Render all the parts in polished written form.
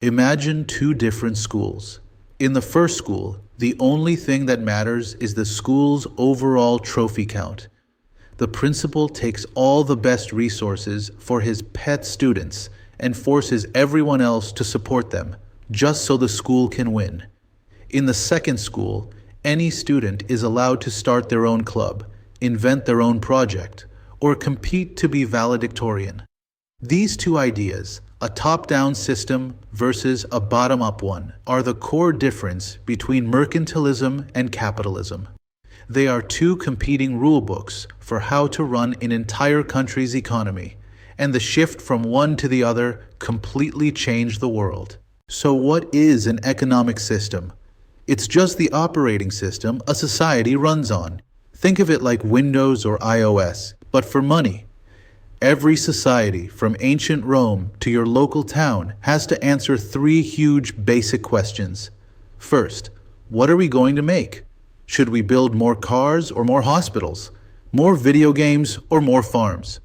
Imagine two different schools. In the first school, the only thing that matters is the school's overall trophy count. The principal takes all the best resources for his pet students and forces everyone else to support them, just so the school can win. In the second school, any student is allowed to start their own club, invent their own project, or compete to be valedictorian. These two ideas, a top-down system versus a bottom-up one, are the core difference between mercantilism and capitalism. They are two competing rule books for how to run an entire country's economy, and the shift from one to the other completely changed the world. So what is an economic system? It's just the operating system a society runs on. Think of it like Windows or iOS, but for money. Every society, from ancient Rome to your local town, has to answer three huge basic questions. First, what are we going to make? Should we build more cars or more hospitals? More video games or more farms?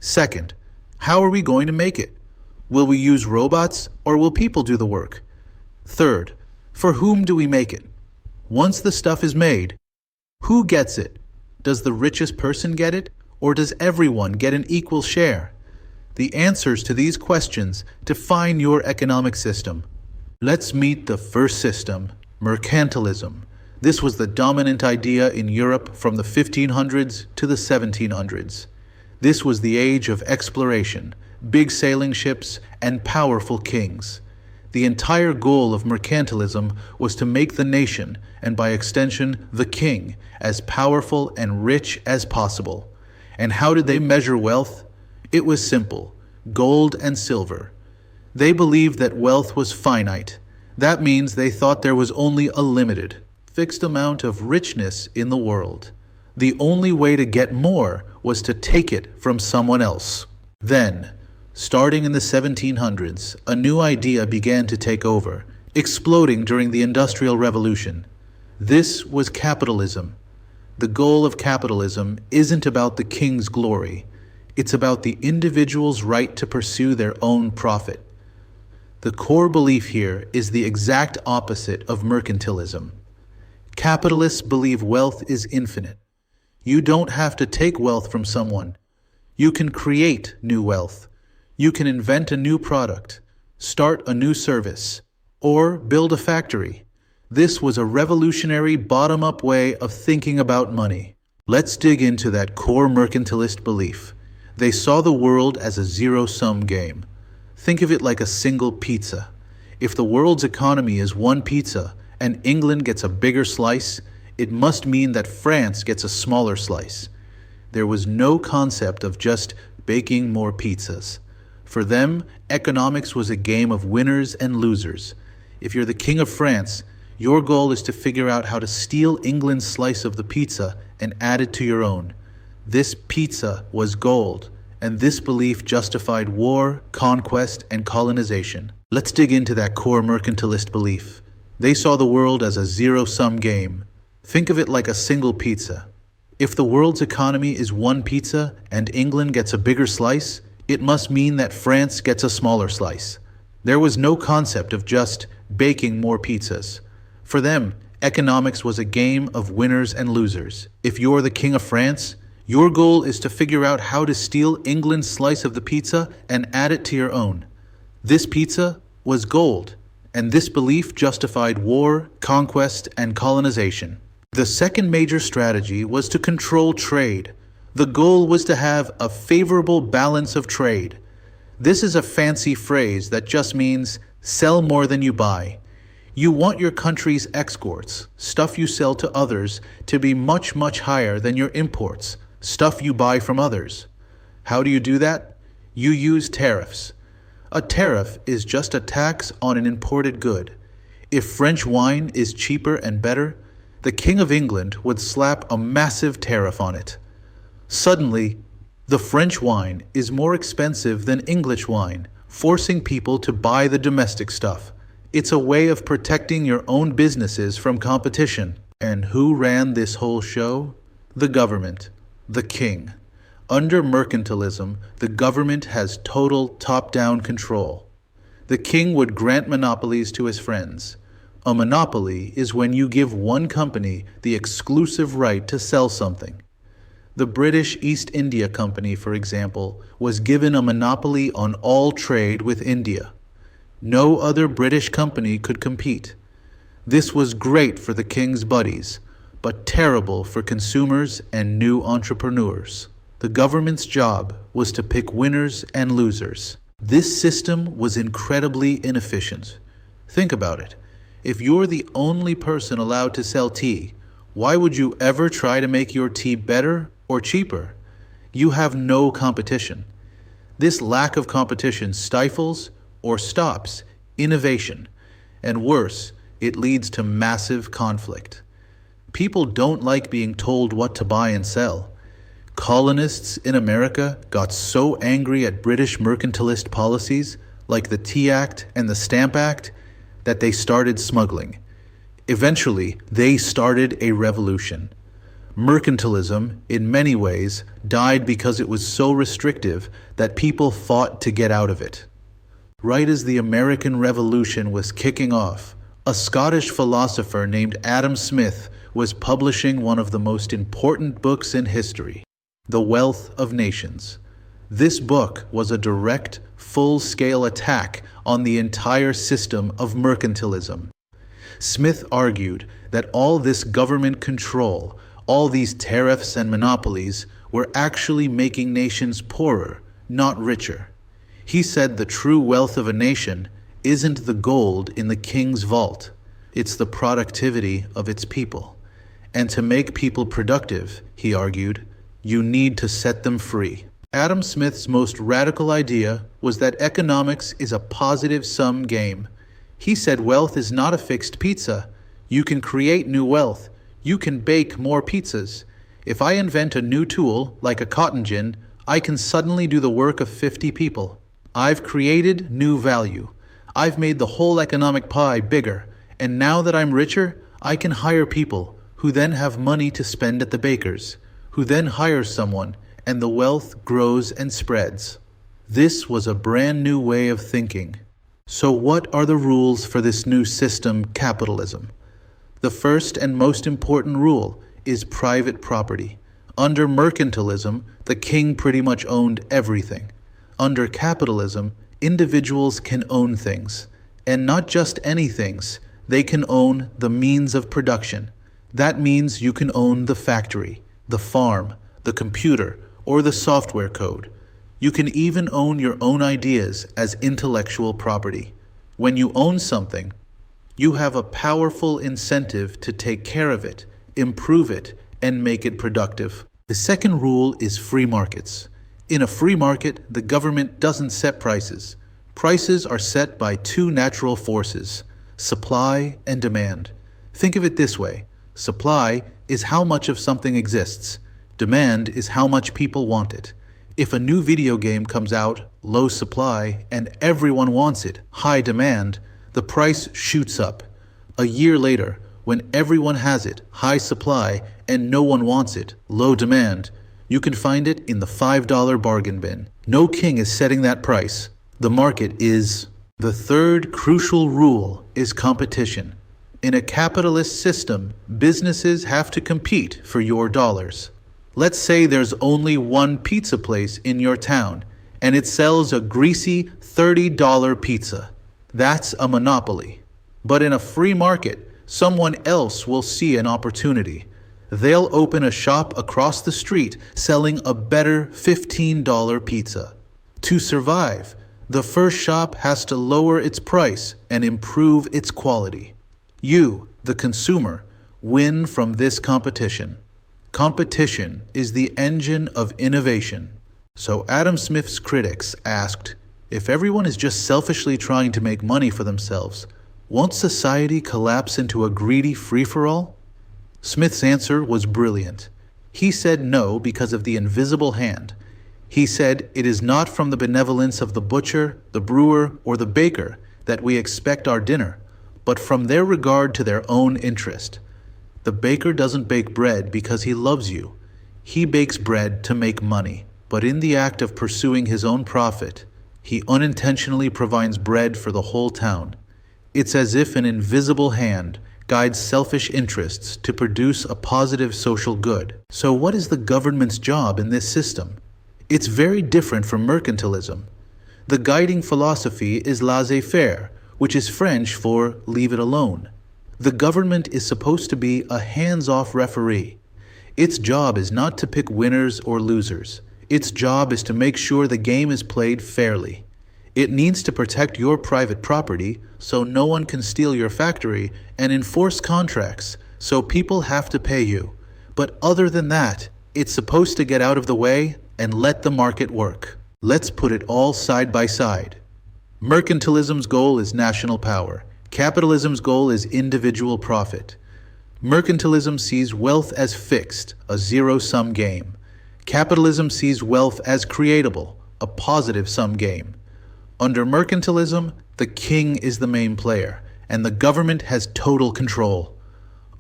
Second, how are we going to make it? Will we use robots or will people do the work? Third, for whom do we make it? Once the stuff is made, who gets it? Does the richest person get it? Or does everyone get an equal share? The answers to these questions define your economic system. Let's meet the first system, mercantilism. This was the dominant idea in Europe from the 1500s to the 1700s. This was the age of exploration, big sailing ships, and powerful kings. The entire goal of mercantilism was to make the nation, and by extension the king, as powerful and rich as possible. And how did they measure wealth? It was simple: gold and silver. They believed that wealth was finite. That means they thought there was only a limited, fixed amount of richness in the world. The only way to get more was to take it from someone else. Then, starting in the 1700s, a new idea began to take over, exploding during the Industrial Revolution. This was capitalism. The goal of capitalism isn't about the king's glory. It's about the individual's right to pursue their own profit. The core belief here is the exact opposite of mercantilism. Capitalists believe wealth is infinite. You don't have to take wealth from someone. You can create new wealth. You can invent a new product, start a new service, or build a factory. This was a revolutionary bottom-up way of thinking about money. Let's dig into that core mercantilist belief. They saw the world as a zero-sum game. Think of it like a single pizza. If the world's economy is one pizza and England gets a bigger slice, it must mean that France gets a smaller slice. There was no concept of just baking more pizzas. For them, economics was a game of winners and losers. If you're the king of France, your goal is to figure out how to steal England's slice of the pizza and add it to your own. This pizza was gold, and this belief justified war, conquest, and colonization. Let's dig into that core mercantilist belief. They saw the world as a zero-sum game. Think of it like a single pizza. If the world's economy is one pizza and England gets a bigger slice, it must mean that France gets a smaller slice. There was no concept of just baking more pizzas. For them, economics was a game of winners and losers. If you're the king of France, your goal is to figure out how to steal England's slice of the pizza and add it to your own. This pizza was gold, and this belief justified war, conquest, and colonization. The second major strategy was to control trade. The goal was to have a favorable balance of trade. This is a fancy phrase that just means sell more than you buy. You want your country's exports, stuff you sell to others, to be much, much higher than your imports, stuff you buy from others. How do you do that? You use tariffs. A tariff is just a tax on an imported good. If French wine is cheaper and better, the King of England would slap a massive tariff on it. Suddenly, the French wine is more expensive than English wine, forcing people to buy the domestic stuff. It's a way of protecting your own businesses from competition. And who ran this whole show? The government, the king. Under mercantilism, the government has total top-down control. The king would grant monopolies to his friends. A monopoly is when you give one company the exclusive right to sell something. The British East India Company, for example, was given a monopoly on all trade with India. No other British company could compete. This was great for the king's buddies, but terrible for consumers and new entrepreneurs. The government's job was to pick winners and losers. This system was incredibly inefficient. Think about it. If you're the only person allowed to sell tea, why would you ever try to make your tea better or cheaper? You have no competition. This lack of competition stifles or stops innovation, and worse, it leads to massive conflict. People don't like being told what to buy and sell. Colonists in America got so angry at British mercantilist policies, like the Tea Act and the Stamp Act, that they started smuggling. Eventually, they started a revolution. Mercantilism, in many ways, died because it was so restrictive that people fought to get out of it. Right as the American Revolution was kicking off, a Scottish philosopher named Adam Smith was publishing one of the most important books in history, The Wealth of Nations. This book was a direct, full-scale attack on the entire system of mercantilism. Smith argued that all this government control, all these tariffs and monopolies, were actually making nations poorer, not richer. He said the true wealth of a nation isn't the gold in the king's vault, it's the productivity of its people. And to make people productive, he argued, you need to set them free. Adam Smith's most radical idea was that economics is a positive-sum game. He said wealth is not a fixed pizza. You can create new wealth. You can bake more pizzas. If I invent a new tool, like a cotton gin, I can suddenly do the work of 50 people. I've created new value. I've made the whole economic pie bigger, and now that I'm richer, I can hire people who then have money to spend at the baker's, who then hire someone, and the wealth grows and spreads. This was a brand new way of thinking. So what are the rules for this new system, capitalism? The first and most important rule is private property. Under mercantilism, the king pretty much owned everything. Under capitalism, individuals can own things. And not just any things. They can own the means of production. That means you can own the factory, the farm, the computer, or the software code. You can even own your own ideas as intellectual property. When you own something, you have a powerful incentive to take care of it, improve it, and make it productive. The second rule is free markets. In a free market, the government doesn't set prices. Prices are set by two natural forces, supply and demand. Think of it this way. Supply is how much of something exists. Demand is how much people want it. If a new video game comes out, low supply, and everyone wants it, high demand, the price shoots up. A year later, when everyone has it, high supply, and no one wants it, low demand, you can find it in the $5 bargain bin. No king is setting that price. The market is. The third crucial rule is competition. In a capitalist system, businesses have to compete for your dollars. Let's say there's only one pizza place in your town, and it sells a greasy $30 pizza. That's a monopoly. But in a free market, someone else will see an opportunity. They'll open a shop across the street selling a better $15 pizza. To survive, the first shop has to lower its price and improve its quality. You, the consumer, win from this competition. Competition is the engine of innovation. So Adam Smith's critics asked, if everyone is just selfishly trying to make money for themselves, won't society collapse into a greedy free-for-all? Smith's answer was brilliant. He said no because of the invisible hand. He said it is not from the benevolence of the butcher, the brewer, or the baker that we expect our dinner, but from their regard to their own interest. The baker doesn't bake bread because he loves you. He bakes bread to make money, but in the act of pursuing his own profit, He unintentionally provides bread for the whole town. It's as if an invisible hand guides selfish interests to produce a positive social good. So what is the government's job in this system? It's very different from mercantilism. The guiding philosophy is laissez-faire, which is French for leave it alone. The government is supposed to be a hands-off referee. Its job is not to pick winners or losers. Its job is to make sure the game is played fairly. It needs to protect your private property so no one can steal your factory and enforce contracts so people have to pay you. But other than that, it's supposed to get out of the way and let the market work. Let's put it all side by side. Mercantilism's goal is national power. Capitalism's goal is individual profit. Mercantilism sees wealth as fixed, a zero-sum game. Capitalism sees wealth as creatable, a positive-sum game. Under mercantilism, the king is the main player, and the government has total control.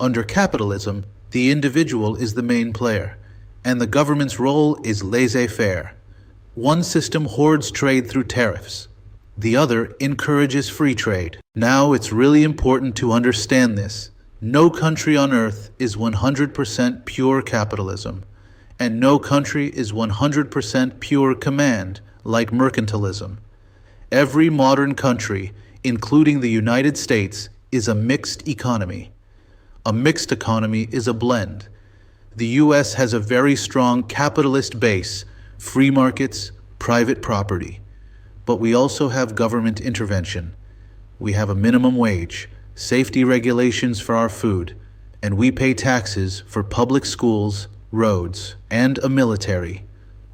Under capitalism, the individual is the main player, and the government's role is laissez-faire. One system hoards trade through tariffs. The other encourages free trade. Now it's really important to understand this. No country on earth is 100% pure capitalism, and no country is 100% pure command like mercantilism. Every modern country, including the United States, is a mixed economy. A mixed economy is a blend. The US has a very strong capitalist base, free markets, private property. But we also have government intervention. We have a minimum wage, safety regulations for our food, and we pay taxes for public schools, roads, and a military.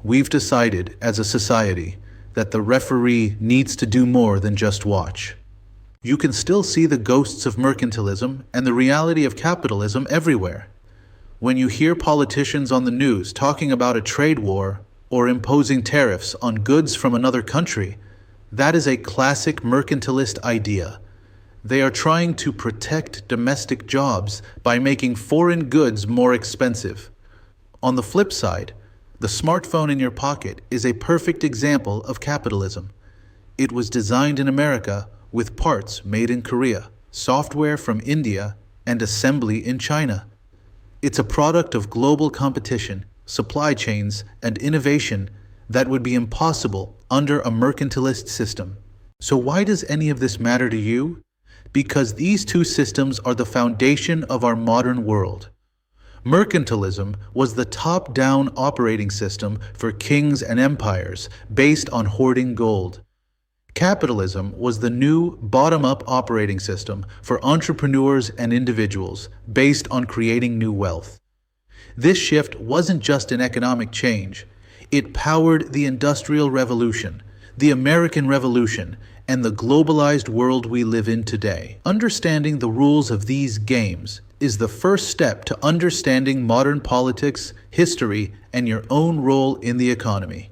We've decided as a society that the referee needs to do more than just watch. You can still see the ghosts of mercantilism and the reality of capitalism everywhere. When you hear politicians on the news talking about a trade war or imposing tariffs on goods from another country, that is a classic mercantilist idea. They are trying to protect domestic jobs by making foreign goods more expensive. On the flip side, the smartphone in your pocket is a perfect example of capitalism. It was designed in America with parts made in Korea, software from India, and assembly in China. It's a product of global competition, supply chains, and innovation that would be impossible under a mercantilist system. So why does any of this matter to you? Because these two systems are the foundation of our modern world. Mercantilism was the top-down operating system for kings and empires based on hoarding gold. Capitalism was the new bottom-up operating system for entrepreneurs and individuals based on creating new wealth. This shift wasn't just an economic change. It powered the Industrial Revolution, the American Revolution, and the globalized world we live in today. Understanding the rules of these games is the first step to understanding modern politics, history, and your own role in the economy.